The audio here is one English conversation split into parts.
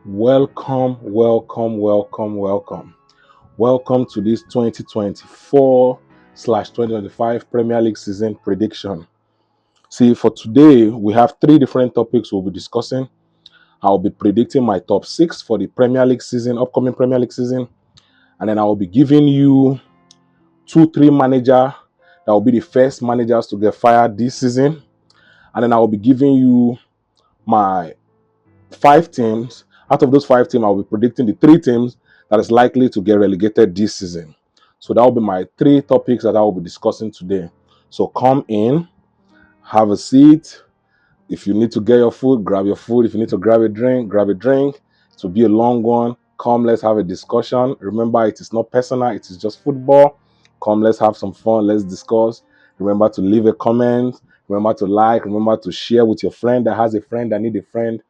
Welcome, welcome, welcome, welcome. Welcome to this 2024/2025 Premier League season prediction. See, for today, we have three different topics we'll be discussing. I'll be predicting my top six for the Premier League season, upcoming Premier League season. And then I will be giving you three managers that will be the first managers to get fired this season. And then I will be giving you my five teams. Out of those five teams, I'll be predicting the three teams that is likely to get relegated this season. So that will be my three topics that I will be discussing today. So come in, have a seat. If you need to get your food, grab your food. If you need to grab a drink, grab a drink. It will be a long one. Come, let's have a discussion. Remember, it is not personal. It is just football. Come, let's have some fun. Let's discuss. Remember to leave a comment. Remember to like. Remember to share with your friend that has a friend that need a friend.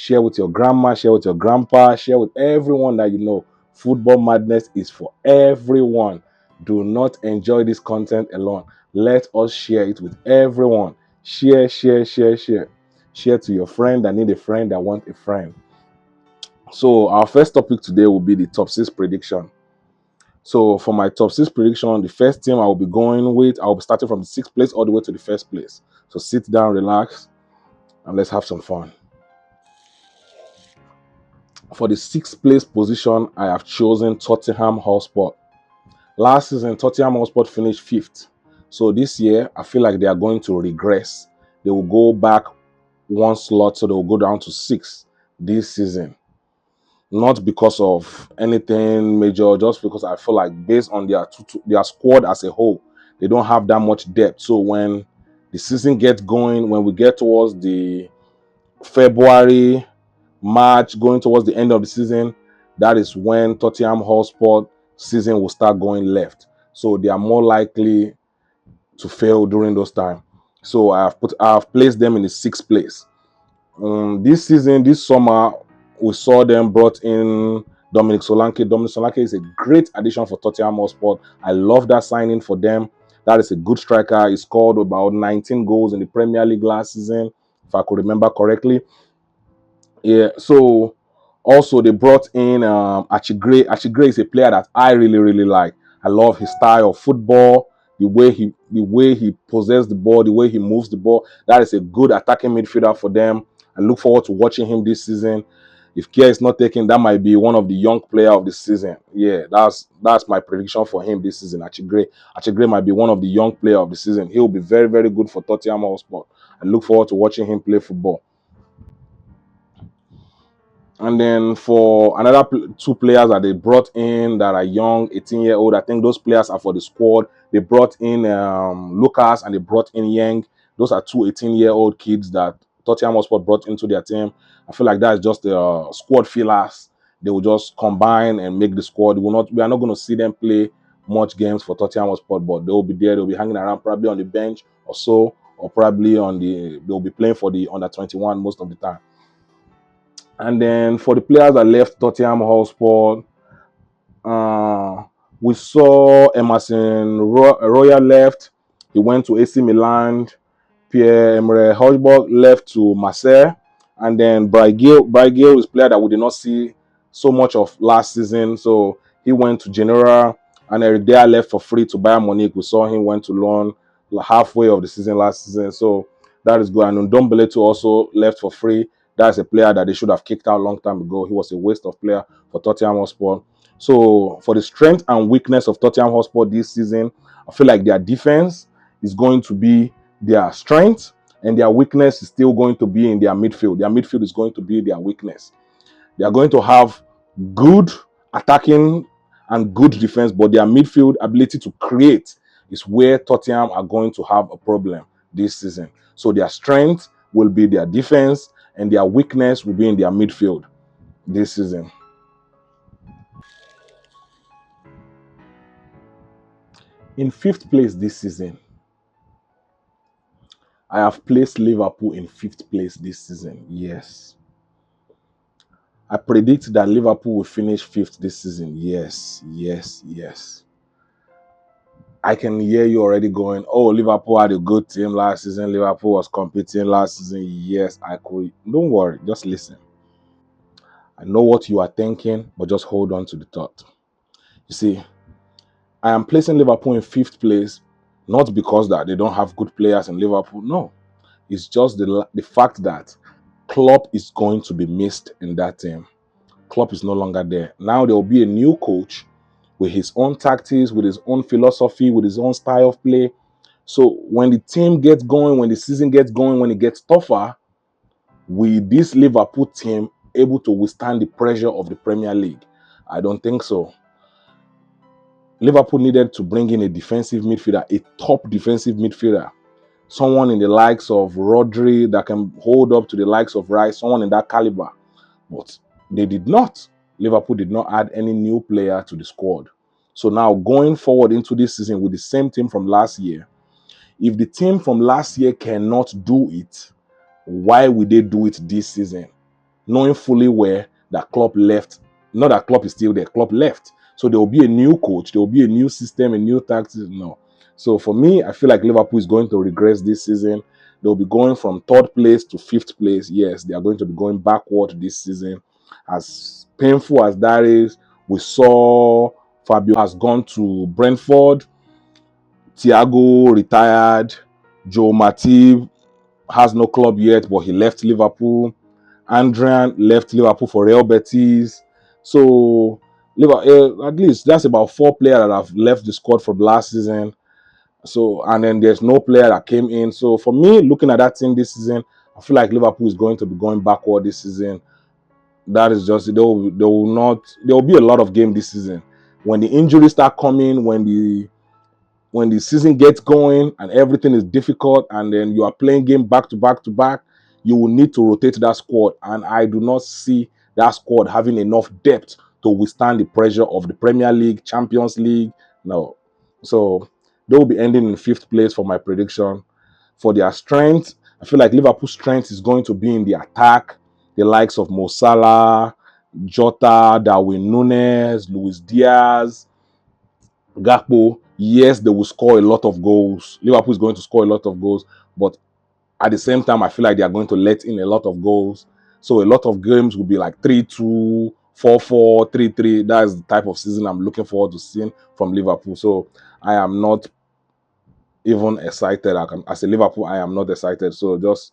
Share with your grandma, share with your grandpa, share with everyone that you know. Football madness is for everyone. Do not enjoy this content alone. Let us share it with everyone. Share, share, share, share. Share to your friend that need a friend that want a friend. So our first topic today will be the top six prediction. So for my top six prediction, the first team I will be going with, I will be starting from the sixth place all the way to the first place. So sit down, relax, and let's have some fun. For the sixth place position, I have chosen Tottenham Hotspur. Last season, Tottenham Hotspur finished fifth. So this year, I feel like they are going to regress. They will go back one slot, so they will go down to sixth this season. Not because of anything major, just because I feel like based on their squad as a whole, they don't have that much depth. So when the season gets going, when we get towards the February, March, going towards the end of the season, that is when Tottenham Hotspur season will start going left. So they are more likely to fail during those times. So I have placed them in the sixth place. This season, this summer, we saw them brought in Dominic Solanke. Dominic Solanke is a great addition for Tottenham Hotspur. I love that signing for them. That is a good striker. He scored about 19 goals in the Premier League last season, if I could remember correctly. Yeah, so also they brought in Achigre. Achigre is a player that I really, really like. I love his style of football, the way he possesses the ball, the way he moves the ball. That is a good attacking midfielder for them. I look forward to watching him this season. If care is not taken, that might be one of the young player of the season. Yeah, that's my prediction for him this season. Achigre might be one of the young player of the season. He'll be very, very good for Tottenham Hotspur. I look forward to watching him play football. And then for another two players that they brought in that are young, 18-year-old, I think those players are for the squad. They brought in Lucas and they brought in Yang. Those are two 18-year-old kids that Tottenham Hotspur brought into their team. I feel like that's just the squad fillers. They will just combine and make the squad. We are not going to see them play much games for Tottenham Hotspur, but they will be there. They'll be hanging around probably on the bench or so, or probably they'll be playing for the under 21 most of the time. And then for the players that left Tottenham Hotspur, we saw Emerson Royal left. He went to AC Milan. Pierre-Emerick Højbjerg left to Marseille. And then Brygale is a player that we did not see so much of last season. So he went to Genoa. And Eric Dier left for free to Bayern Munich. We saw him went to loan halfway of the season last season. So that is good. And Ndombele also left for free. That's a player that they should have kicked out a long time ago. He was a waste of player for Tottenham Hotspur. So for the strength and weakness of Tottenham Hotspur this season, I feel like their defense is going to be their strength and their weakness is still going to be in their midfield. Their midfield is going to be their weakness. They are going to have good attacking and good defense, but their midfield ability to create is where Tottenham are going to have a problem this season. So their strength will be their defense and their weakness will be in their midfield this season. In fifth place this season, I have placed Liverpool in fifth place this season. Yes. I predict that Liverpool will finish fifth this season. Yes, yes, yes. I can hear you already going, oh, Liverpool had a good team last season. Liverpool was competing last season. Yes, I could. Don't worry, just listen. I know what you are thinking, but just hold on to the thought. You see, I am placing Liverpool in 5th place, not because that they don't have good players in Liverpool. No, it's just the fact that Klopp is going to be missed in that team. Klopp is no longer there. Now there will be a new coach with his own tactics, with his own philosophy, with his own style of play. So when the team gets going, when the season gets going, when it gets tougher, will this Liverpool team able to withstand the pressure of the Premier League? I don't think so. Liverpool needed to bring in a defensive midfielder, a top defensive midfielder. Someone in the likes of Rodri that can hold up to the likes of Rice, someone in that caliber. But they did not. Liverpool did not add any new player to the squad. So now going forward into this season with the same team from last year, if the team from last year cannot do it, why would they do it this season? Knowing fully well that Klopp left. Not that Klopp is still there, Klopp left. So there will be a new coach, there will be a new system, a new tactics. No. So for me, I feel like Liverpool is going to regress this season. They'll be going from 3rd place to 5th place. Yes, they are going to be going backward this season. As painful as that is, we saw Fabio has gone to Brentford. Thiago retired. Joe Matip has no club yet, but he left Liverpool. Andrian left Liverpool for Real Betis. So at least that's about 4 players that have left the squad from last season. So, and then there's no player that came in. So for me, looking at that team this season, I feel like Liverpool is going to be going backward this season. That is just there will be a lot of games this season. When the injuries start coming, when the season gets going and everything is difficult, and then you are playing game back to back to back, you will need to rotate that squad. And I do not see that squad having enough depth to withstand the pressure of the Premier League, Champions League. No. So they will be ending in 5th place for my prediction. For their strength, I feel like Liverpool's strength is going to be in the attack. The likes of Mo Salah, Jota, Darwin Núñez, Luis Diaz, Gakpo. Yes, they will score a lot of goals. Liverpool is going to score a lot of goals, but at the same time, I feel like they are going to let in a lot of goals. So a lot of games will be like 3-2, 4-4, 3-3. That is the type of season I'm looking forward to seeing from Liverpool. So I am not even excited. As a Liverpool, I am not excited. So just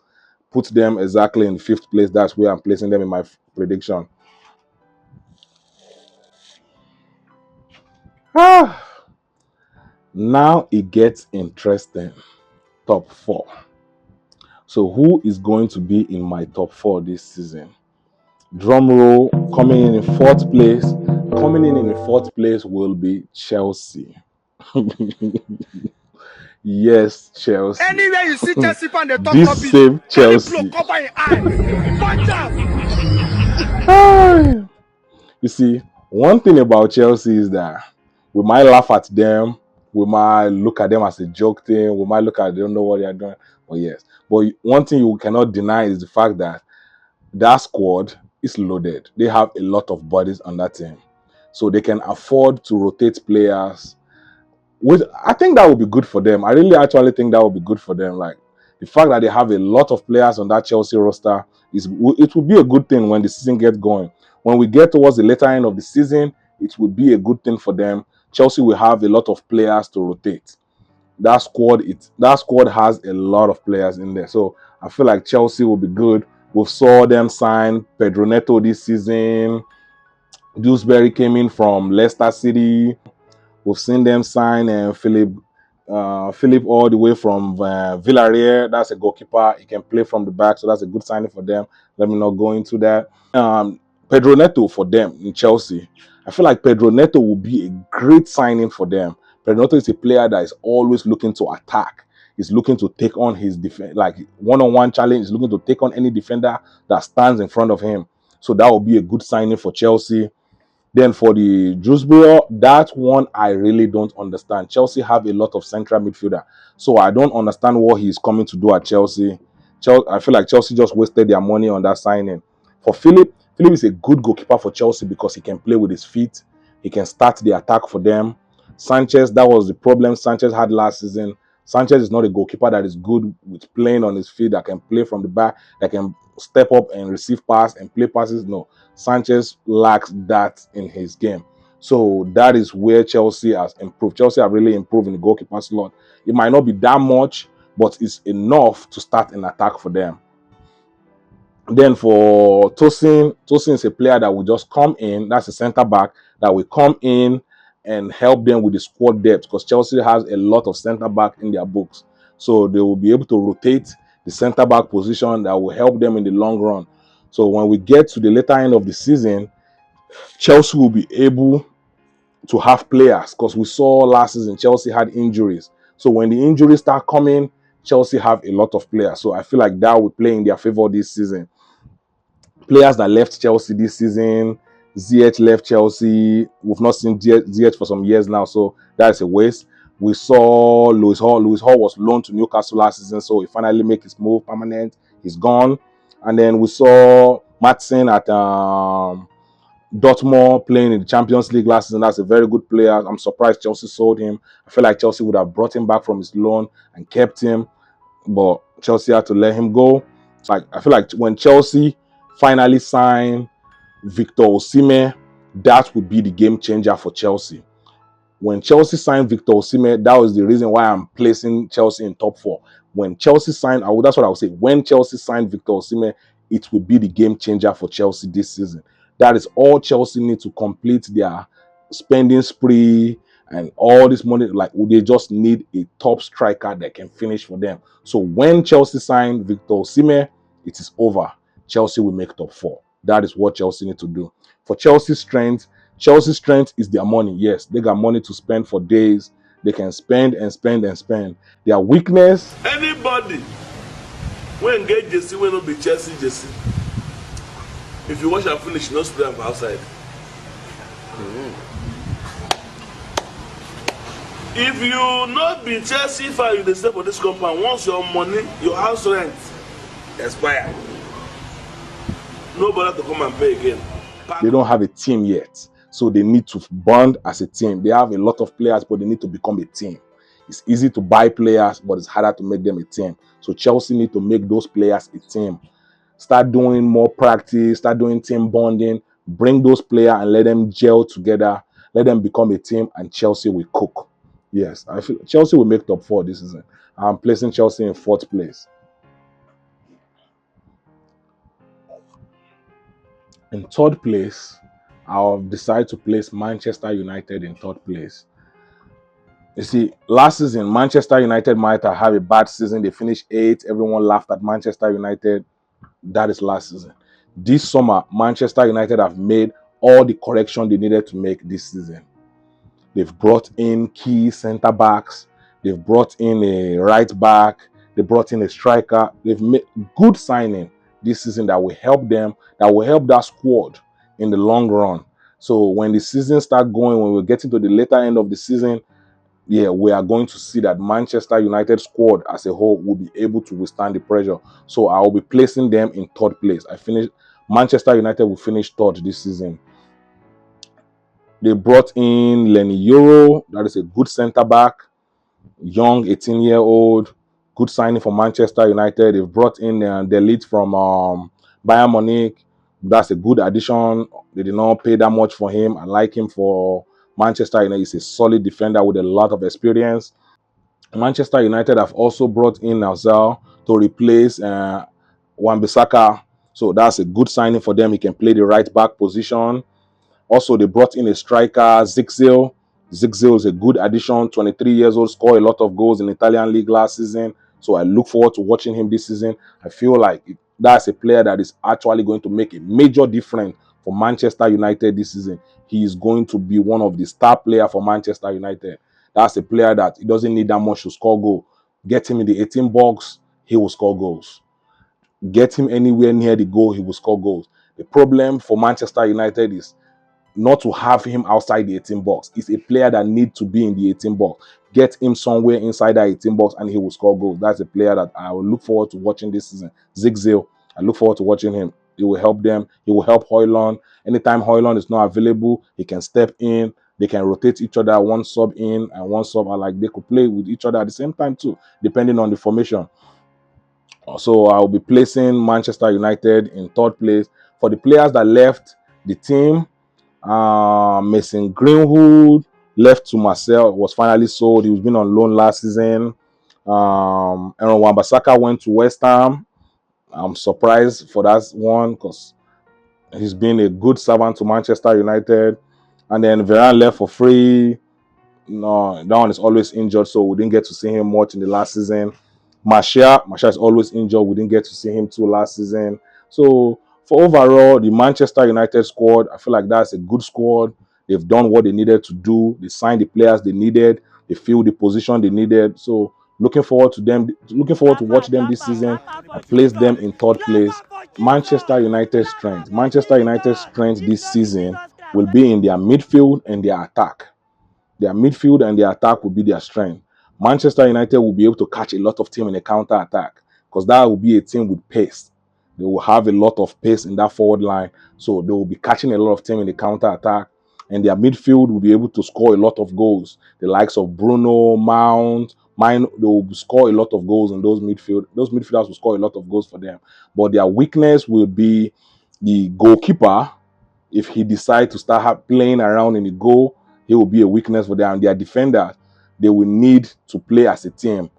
put them exactly in 5th place. That's where I'm placing them in my prediction. Now it gets interesting. Top 4. So who is going to be in my top 4 this season? Drum roll, coming in 4th place. Coming in 4th place will be Chelsea. Yes, Chelsea. Anywhere you see Chelsea fan, they talk this same Chelsea. Cover your eye. Punch up. You see, one thing about Chelsea is that we might laugh at them, we might look at them as a joke thing, we might look at them, don't know what they are doing. But yes, but one thing you cannot deny is the fact that that squad is loaded. They have a lot of bodies on that team, so they can afford to rotate players. I think that would be good for them. I really actually think that would be good for them. Like the fact that they have a lot of players on that Chelsea roster it will be a good thing when the season gets going. When we get towards the later end of the season, it will be a good thing for them. Chelsea will have a lot of players to rotate. That squad has a lot of players in there. So I feel like Chelsea will be good. We saw them sign Pedro Neto this season. Dewsbury came in from Leicester City. We've seen them sign Philip all the way from Villarreal. That's a goalkeeper. He can play from the back, so that's a good signing for them. Let me not go into that. Pedro Neto for them in Chelsea. I feel like Pedro Neto will be a great signing for them. Pedro Neto is a player that is always looking to attack. He's looking to take on his defense, like one-on-one challenge. He's looking to take on any defender that stands in front of him. So that will be a good signing for Chelsea. Then for the Dewsbury, that one I really don't understand. Chelsea have a lot of central midfielder, so I don't understand what he's coming to do at Chelsea. I feel like Chelsea just wasted their money on that signing. For Philip is a good goalkeeper for Chelsea because he can play with his feet. He can start the attack for them. Sanchez, that was the problem Sanchez had last season. Sanchez is not a goalkeeper that is good with playing on his feet, that can play from the back, that can step up and receive pass and play passes. No, Sanchez lacks that in his game. So that is where Chelsea has improved. Chelsea have really improved in the goalkeeper slot. It might not be that much, but it's enough to start an attack for them. Then for Tosin is a player that will just come in. That's a centre back that will come in and help them with the squad depth, because Chelsea has a lot of centre back in their books. So they will be able to rotate the centre back position that will help them in the long run. So when we get to the later end of the season, Chelsea will be able to have players, because we saw last season Chelsea had injuries. So when the injuries start coming, Chelsea have a lot of players. So I feel like that will play in their favor this season. Players that left Chelsea this season, Ziyech left Chelsea. We've not seen Ziyech for some years now, so that's a waste. We saw Lewis Hall. Lewis Hall was loaned to Newcastle last season, so he finally made his move permanent. He's gone. And then we saw Matson at Dortmund playing in the Champions League last season. That's a very good player. I'm surprised Chelsea sold him. I feel like Chelsea would have brought him back from his loan and kept him, but Chelsea had to let him go. Like, I feel like when Chelsea finally sign Victor Osimhen, that would be the game changer for Chelsea. When Chelsea signed Victor Osimhen, that was the reason why I'm placing Chelsea in top 4. When Chelsea signed, that's what I would say. When Chelsea signed Victor Osimhen, it would be the game changer for Chelsea this season. That is all Chelsea need to complete their spending spree and all this money. Like, they just need a top striker that can finish for them. So when Chelsea signed Victor Osimhen, it is over. Chelsea will make top 4. That is what Chelsea need to do. For Chelsea's strength is their money. Yes, they got money to spend for days. They can spend and spend and spend. Their weakness. Anybody when get Jesse will not be Chelsea Jesse. If you watch and finish, no spray am outside. If you not be Chelsea fan, you dey stay for this compound. Once your money, your house rent expire, nobody to come and pay again. They don't have a team yet, so they need to bond as a team. They have a lot of players, but they need to become a team. It's easy to buy players, but it's harder to make them a team. So Chelsea need to make those players a team. Start doing more practice, start doing team bonding, bring those players and let them gel together, let them become a team, and Chelsea will cook. Yes, I feel Chelsea will make top 4 this season. I'm placing Chelsea in 4th place. In 3rd place, I'll decide to place Manchester United in 3rd place. You see, last season, Manchester United might have a bad season. They finished 8th. Everyone laughed at Manchester United. That is last season. This summer, Manchester United have made all the correction they needed to make this season. They've brought in key centre backs. They've brought in a right back. They brought in a striker. They've made good signing this season that will help them, that will help that squad in the long run. So when the season starts going, when we're getting to the later end of the season, yeah, we are going to see that Manchester United squad as a whole will be able to withstand the pressure. So I will be placing them in 3rd place. Manchester United will finish 3rd this season. They brought in Lenny Euro. That is a good centre back, young 18-year-old, good signing for Manchester United. They've brought in the lead from Bayern Munich. That's a good addition. They did not pay that much for him. I like him for Manchester United. He's a solid defender with a lot of experience. Manchester United have also brought in Nazar to replace Wan-Bissaka. So that's a good signing for them. He can play the right back position. Also, they brought in a striker, Zixil. Zixil is a good addition, 23 years old, scored a lot of goals in the Italian league last season. So I look forward to watching him this season. I feel like that's a player that is actually going to make a major difference for Manchester United this season. He is going to be one of the star players for Manchester United. That's a player that he doesn't need that much to score goals. Get him in the 18 box, he will score goals. Get him anywhere near the goal, he will score goals. The problem for Manchester United is not to have him outside the 18 box. He's a player that needs to be in the 18 box. Get him somewhere inside that 18 box and he will score goals. That's a player that I will look forward to watching this season. Zigzil, I look forward to watching him. He will help them. He will help Højlund. Anytime Højlund is not available, he can step in They can rotate each other, one sub in and one sub out. Like they could play with each other at the same time too, depending on the formation. So I'll be placing Manchester United in third place. For the players that left the team, Mason Greenwood left to Marseille, was finally sold. He was been on loan last season. Aaron Wan-Bissaka went to West Ham. I'm surprised for that one because he's been a good servant to Manchester United. And then Varane left for free. No, that one is always injured, so we didn't get to see him much in the last season. Martial is always injured. We didn't get to see him too last season. So for overall, the Manchester United squad, I feel like that's a good squad. They've done what they needed to do. They signed the players they needed. They filled the position they needed. So looking forward to them. Looking forward to watch them this season. I placed them in third place. Manchester United's strength. Manchester United's strength this season will be in their midfield and their attack. Their midfield and their attack will be their strength. Manchester United will be able to catch a lot of team in a counter attack because that will be a team with pace. They will have a lot of pace in that forward line, so they will be catching a lot of team in the counter attack, and their midfield will be able to score a lot of goals. The likes of Bruno, Mount, they will score a lot of goals in those midfield. Those midfielders will score a lot of goals for them, but their weakness will be the goalkeeper. If he decides to start playing around in the goal, he will be a weakness for them. And their defenders, they will need to play as a team.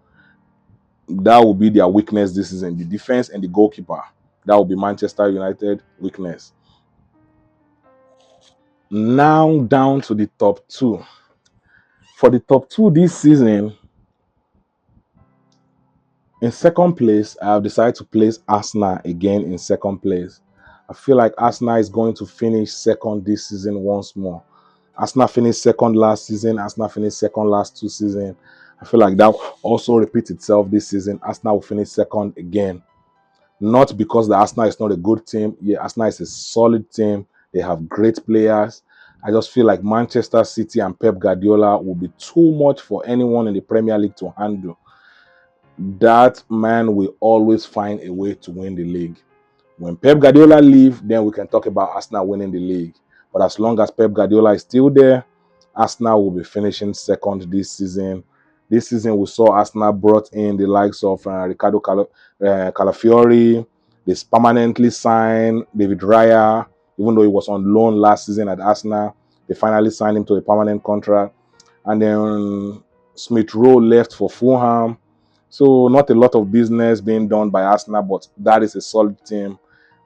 That will be their weakness this season. The defense and the goalkeeper. That will be Manchester United weakness. Now down to the top two. For the top two this season, in second place, I have decided to place Arsenal again in second place. I feel like Arsenal is going to finish second this season once more. Arsenal finished second last season. Arsenal finished second last 2 seasons. I feel like that also repeats itself this season. Arsenal will finish second again. Not because the Arsenal is not a good team. Yeah, Arsenal is a solid team. They have great players. I just feel like Manchester City and Pep Guardiola will be too much for anyone in the Premier League to handle. That man will always find a way to win the league. When Pep Guardiola leaves, then we can talk about Arsenal winning the league. But as long as Pep Guardiola is still there, Arsenal will be finishing second this season. This season, we saw Arsenal brought in the likes of Ricardo Calafiori. They permanently signed David Raya, even though he was on loan last season at Arsenal. They finally signed him to a permanent contract. And then Smith Rowe left for Fulham. So not a lot of business being done by Arsenal, but that is a solid team.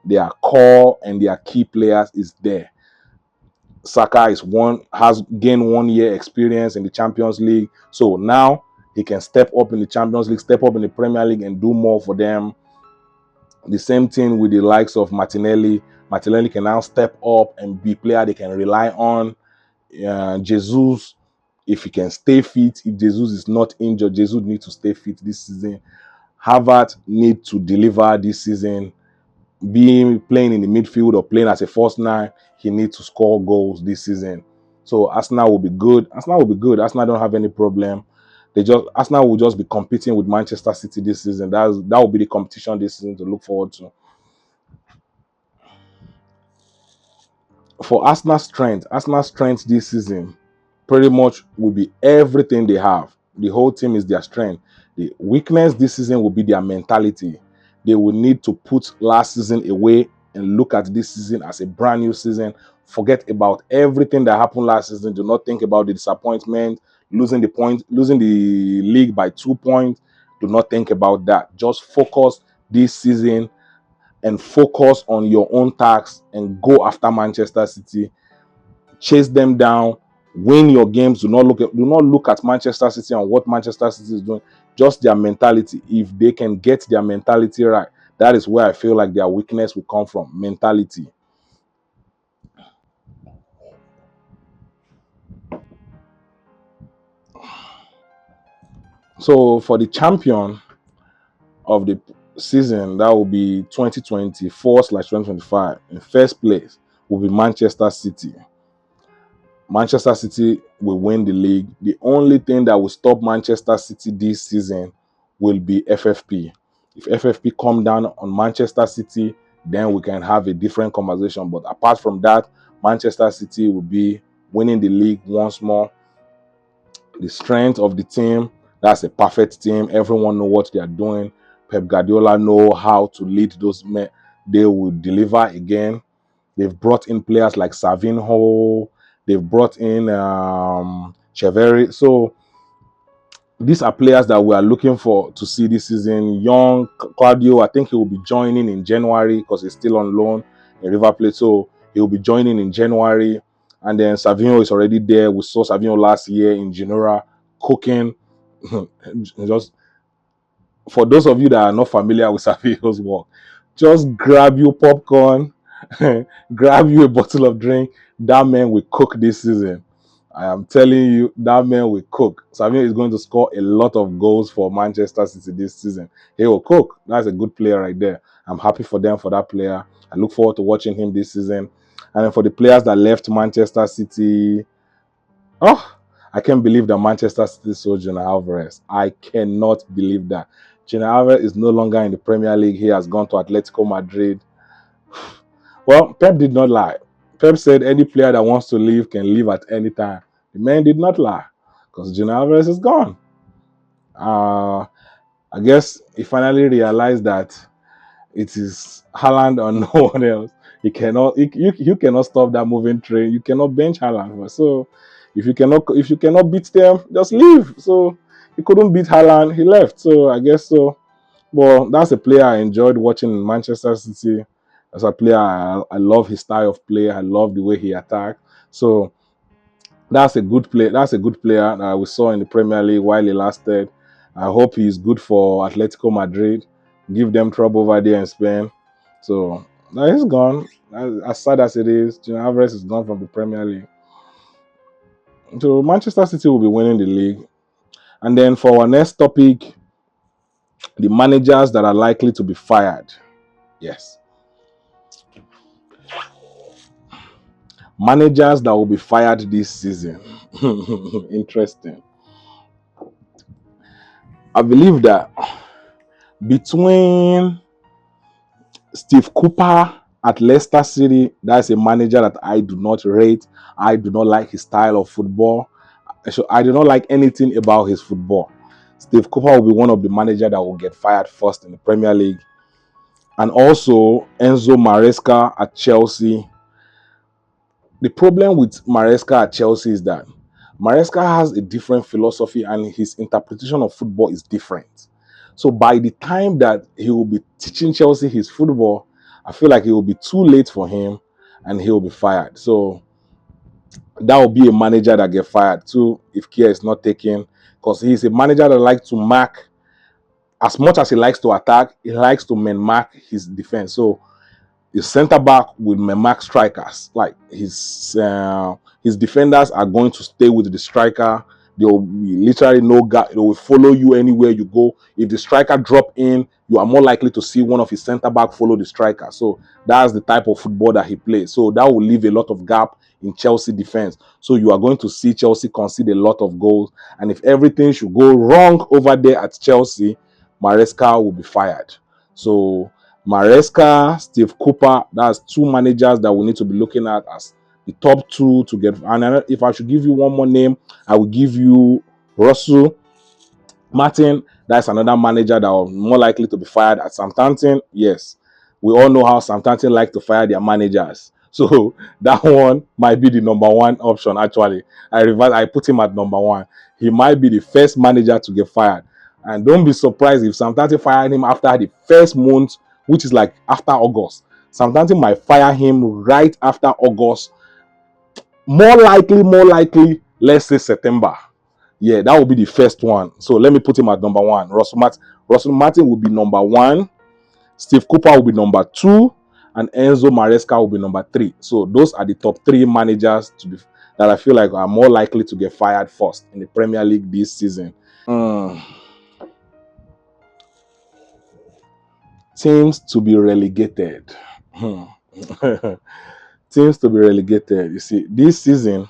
Their core and their key players is there. Saka has gained 1 year experience in the Champions League. So now he can step up in the Champions League, step up in the Premier League and do more for them. The same thing with the likes of Martinelli. Martinelli can now step up and be a player they can rely on. Jesus, if he can stay fit, if Jesus is not injured, Jesus needs to stay fit this season. Havertz needs to deliver this season. Being playing in the midfield or playing as a first 9, he needs to score goals this season. So Arsenal will be good. Arsenal don't have any problem. Arsenal will just be competing with Manchester City this season. That will be the competition this season to look forward to. For Arsenal's strength this season pretty much will be everything they have. The whole team is their strength. The weakness this season will be their mentality. They will need to put last season away and look at this season as a brand new season. Forget about everything that happened last season. Do not think about the disappointment, losing the league by 2 points. Do not think about that. Just focus this season and focus on your own tasks and go after Manchester City. Chase them down. Win your games. Do not look at Manchester City and what Manchester City is doing. Just their mentality. If they can get their mentality right, that is where I feel like their weakness will come from. Mentality. So for the champion of the season, that will be 2024/2025. In first place will be Manchester City. Manchester City will win the league. The only thing that will stop Manchester City this season will be FFP. If FFP come down on Manchester City, then we can have a different conversation. But apart from that, Manchester City will be winning the league once more. The strength of the team, that's a perfect team. Everyone know what they are doing. Pep Guardiola know how to lead those men. They will deliver again. They've brought in players like Savinho. They've brought in Cheveri. So these are players that we are looking for to see this season. Young Claudio, I think he will be joining in January because he's still on loan in River Plate. So he will be joining in January. And then Savinho is already there. We saw Savinho last year in Genoa cooking. Just for those of you that are not familiar with Savinho's work, just grab your popcorn, grab you a bottle of drink. That man will cook this season. I am telling you, that man will cook. Savinho is going to score a lot of goals for Manchester City this season. He will cook. That's a good player right there. I'm happy for them, for that player. I look forward to watching him this season. And then for the players that left Manchester City, oh, I can't believe that Manchester City sold Julian Alvarez. I cannot believe that. Julian Alvarez is no longer in the Premier League. He has gone to Atletico Madrid. Well, Pep did not lie. Pep said any player that wants to leave can leave at any time. The man did not lie because Julian Alvarez is gone. I guess he finally realized that it is Haaland or no one else. You cannot stop that moving train. You cannot bench Haaland. So if you cannot beat them, just leave. So he couldn't beat Haaland. He left. So I guess so. Well, that's a player I enjoyed watching in Manchester City. As a player, I love his style of play. I love the way he attacks. So that's a good play. That's a good player that we saw in the Premier League while he lasted. I hope he's good for Atletico Madrid. Give them trouble over there in Spain. So now he's gone. As sad as it is, Julian Alvarez is gone from the Premier League. So Manchester City will be winning the league. And then for our next topic, the managers that are likely to be fired. Yes. Managers that will be fired this season. Interesting. I believe that between Steve Cooper at Leicester City, that's a manager that I do not rate. I do not like his style of football. So I do not like anything about his football. Steve Cooper will be one of the managers that will get fired first in the Premier League. And also Enzo Maresca at Chelsea. The problem with Maresca at Chelsea is that Maresca has a different philosophy and his interpretation of football is different. So by the time that he will be teaching Chelsea his football, I feel like it will be too late for him and he will be fired. So that will be a manager that get fired too if care is not taken, because he's a manager that likes to mark. As much as he likes to attack, he likes to mark his defense. So the centre back will mark strikers. Like his defenders are going to stay with the striker. They will literally no gap. They will follow you anywhere you go. If the striker drop in, you are more likely to see one of his centre back follow the striker. So that's the type of football that he plays. So that will leave a lot of gap in Chelsea defense. So you are going to see Chelsea concede a lot of goals. And if everything should go wrong over there at Chelsea, Maresca will be fired. So Maresca, Steve Cooper, that's two managers that we need to be looking at as the top two to get. And if I should give you one more name, I will give you Russell Martin. That's another manager that are more likely to be fired at Southampton. Yes, we all know how Southampton like to fire their managers. So that one might be the number one option. Actually, I put him at number one. He might be the first manager to get fired. And don't be surprised if Southampton fired him after the first month, which is like after August. Southampton might fire him right after August. More likely, let's say September. Yeah, that will be the first one. So let me put him at number one. Russell Martin will be number one. Steve Cooper will be number two. And Enzo Maresca will be number three. So those are the top three managers that I feel like are more likely to get fired first in the Premier League this season. Teams to be relegated. Teams to be relegated. You see, this season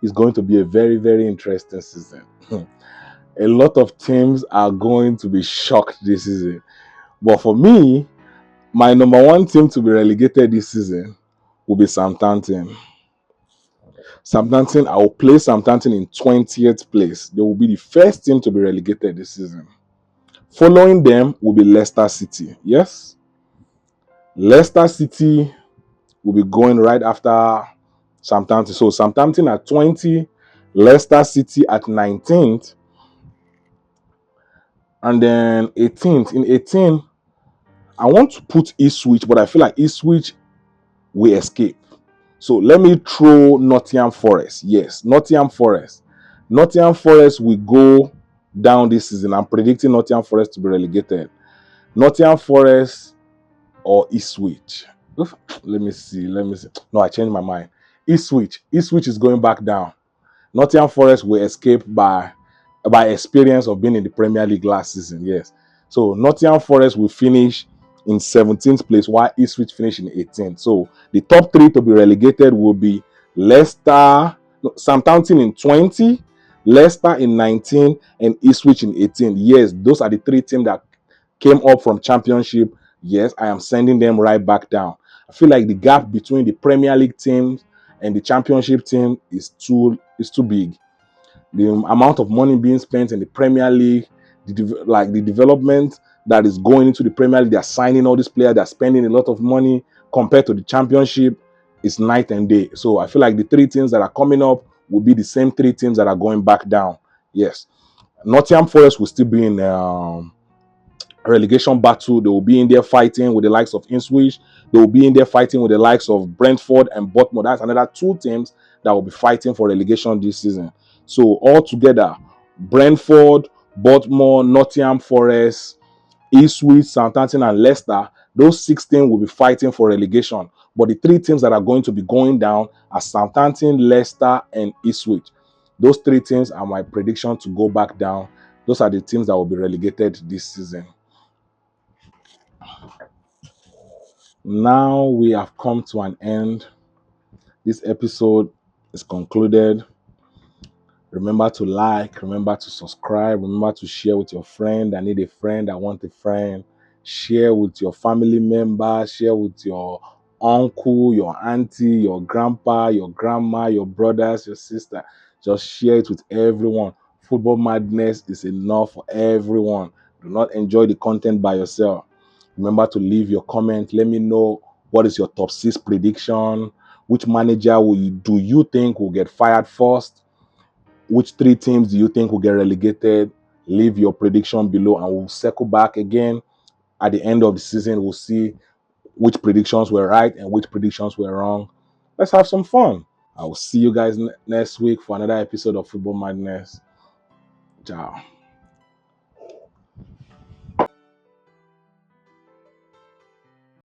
is going to be a very, very interesting season. A lot of teams are going to be shocked this season. But for me, my number one team to be relegated this season will be Southampton. Southampton, I will place Southampton in 20th place. They will be the first team to be relegated this season. Following them will be Leicester City. Yes, Leicester City will be going right after Southampton. So Southampton at 20, Leicester City at 19th, and then 18th. In 18, I want to put Ipswich, but I feel like Ipswich will escape. So let me throw Nottingham Forest. Yes, Nottingham Forest. Nottingham Forest will go down this season. I'm predicting Nottingham Forest to be relegated. Nottingham Forest or Ipswich. Oof, let me see. No, I changed my mind. Ipswich. Ipswich is going back down. Nottingham Forest will escape by experience of being in the Premier League last season. Yes. So Nottingham Forest will finish in 17th place while Ipswich finish in 18th. So the top three to be relegated will be Southampton in 20, Leicester in 19, and Ipswich in 18. Yes, those are the three teams that came up from Championship. Yes, I am sending them right back down. I feel like the gap between the Premier League teams and the Championship team is too big. The amount of money being spent in the Premier League, the development that is going into the Premier League, they are signing all these players, they are spending a lot of money compared to the Championship. Is night and day. So I feel like the three teams that are coming up will be the same three teams that are going back down. Yes, Nottingham Forest will still be in relegation battle. They will be in there fighting with the likes of Ipswich. They will be in there fighting with the likes of Brentford and Bournemouth. That's another two teams that will be fighting for relegation this season. So altogether, Brentford, Bournemouth, Nottingham Forest, Ipswich, Southampton, and Leicester, those 6 teams will be fighting for relegation. But the 3 teams that are going to be going down are Southampton, Leicester, and Ipswich. Those 3 teams are my prediction to go back down. Those are the teams that will be relegated this season. Now we have come to an end. This episode is concluded. Remember to like, remember to subscribe, remember to share with your friend. I need a friend, I want a friend. Share with your family member, share with your uncle, your auntie, your grandpa, your grandma, your brothers, your sister. Just share it with everyone. Football madness is enough for everyone. Do not enjoy the content by yourself. Remember to leave your comment. Let me know what is your top 6 prediction. Which manager do you think will get fired first? Which 3 teams do you think will get relegated? Leave your prediction below and we'll circle back again at the end of the season. We'll see which predictions were right and which predictions were wrong. Let's have some fun. I will see you guys next week for another episode of Football Madness. Ciao.